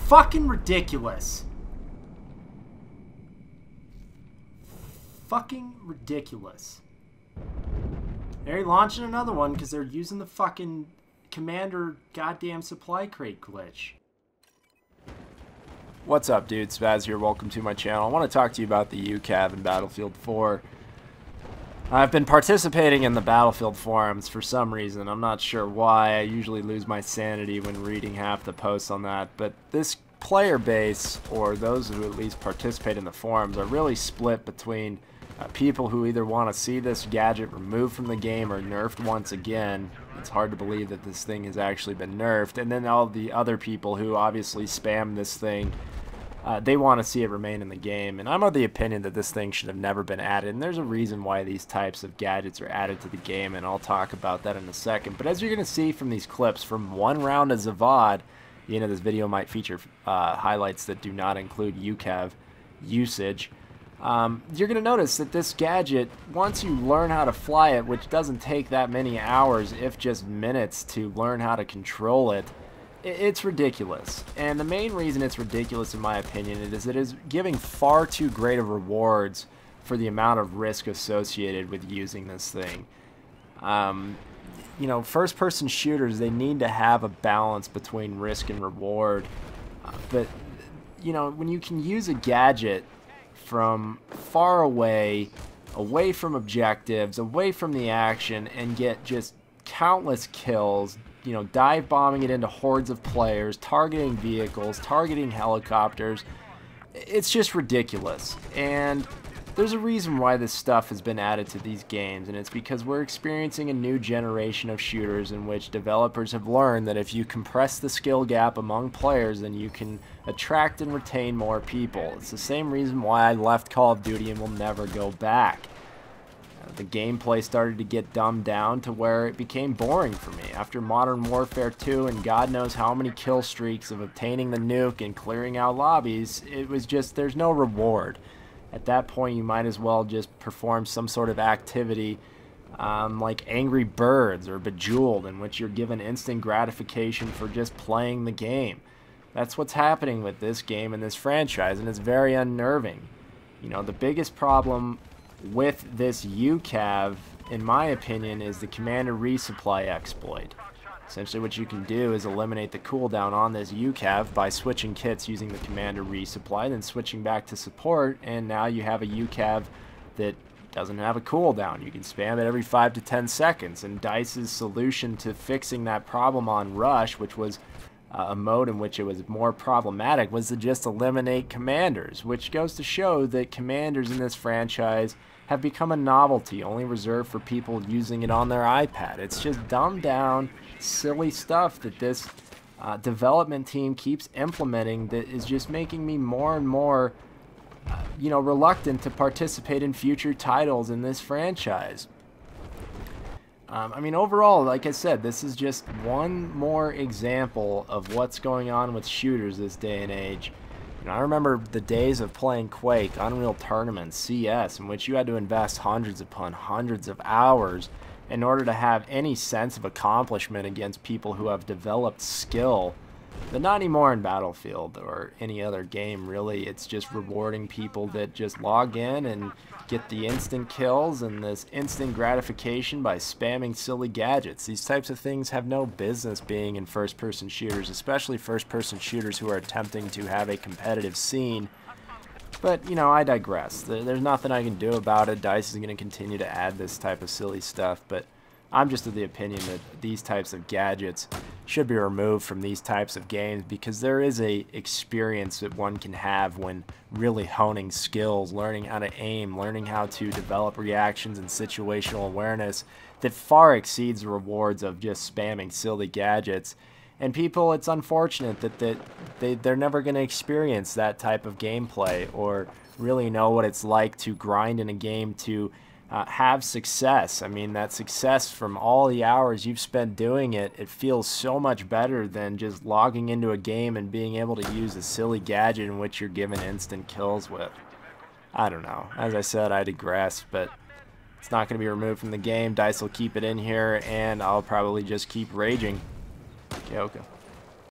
fucking ridiculous. Fucking ridiculous. They're launching another one because they're using the fucking Commander goddamn supply crate glitch. What's up, dude? Spaz here. Welcome to my channel. I want to talk to you about the UCAV in Battlefield 4. I've been participating in the Battlefield forums for some reason. I'm not sure why. I usually lose my sanity when reading half the posts on that. But this player base, or those who at least participate in the forums, are really split between people who either want to see this gadget removed from the game or nerfed once again. It's hard to believe that this thing has actually been nerfed. And then all the other people who obviously spam this thing, they want to see it remain in the game. And I'm of the opinion that this thing should have never been added. And there's a reason why these types of gadgets are added to the game, and I'll talk about that in a second. But as you're going to see from these clips, from one round of Zavad, you know, this video might feature highlights that do not include UCAV usage. You're going to notice that this gadget, once you learn how to fly it, which doesn't take that many hours, if just minutes, to learn how to control it, it's ridiculous. And the main reason it's ridiculous, in my opinion, is it is giving far too great of rewards for the amount of risk associated with using this thing. You know, first-person shooters, they need to have a balance between risk and reward. But, you know, when you can use a gadget from far away, away from objectives, away from the action, and get just countless kills, you know, dive bombing it into hordes of players, targeting vehicles, targeting helicopters, it's just ridiculous. And there's a reason why this stuff has been added to these games, and it's because we're experiencing a new generation of shooters in which developers have learned that if you compress the skill gap among players, then you can attract and retain more people. It's the same reason why I left Call of Duty and will never go back. The gameplay started to get dumbed down to where it became boring for me. After Modern Warfare 2 and God knows how many kill streaks of obtaining the nuke and clearing out lobbies, it was just, there's no reward. At that point, you might as well just perform some sort of activity like Angry Birds or Bejeweled, in which you're given instant gratification for just playing the game. That's what's happening with this game and this franchise, and it's very unnerving. You know, the biggest problem with this UCAV, in my opinion, is the Commander resupply exploit. Essentially what you can do is eliminate the cooldown on this UCAV by switching kits using the Commander resupply, then switching back to support, and now you have a UCAV that doesn't have a cooldown. You can spam it every 5 to 10 seconds, and DICE's solution to fixing that problem on Rush, which was a mode in which it was more problematic, was to just eliminate commanders, which goes to show that commanders in this franchise have become a novelty, only reserved for people using it on their iPad. It's just dumbed down, silly stuff that this development team keeps implementing that is just making me more and more, you know, reluctant to participate in future titles in this franchise. I mean, overall, like I said, this is just one more example of what's going on with shooters this day and age. You know, I remember the days of playing Quake, Unreal Tournament, CS, in which you had to invest hundreds upon hundreds of hours in order to have any sense of accomplishment against people who have developed skill. But not anymore in Battlefield or any other game, really. It's just rewarding people that just log in and get the instant kills and this instant gratification by spamming silly gadgets. These types of things have no business being in first-person shooters, especially first-person shooters who are attempting to have a competitive scene. But, you know, I digress. There's nothing I can do about it. DICE is going to continue to add this type of silly stuff, but I'm just of the opinion that these types of gadgets should be removed from these types of games, because there is a experience that one can have when really honing skills, learning how to aim, learning how to develop reactions and situational awareness that far exceeds the rewards of just spamming silly gadgets. And people, it's unfortunate that they're never going to experience that type of gameplay or really know what it's like to grind in a game to have success. I mean, that success from all the hours you've spent doing it, it feels so much better than just logging into a game and being able to use a silly gadget in which you're given instant kills with. I don't know. As I said, I digress, but it's not going to be removed from the game. DICE will keep it in here, and I'll probably just keep raging. Okay.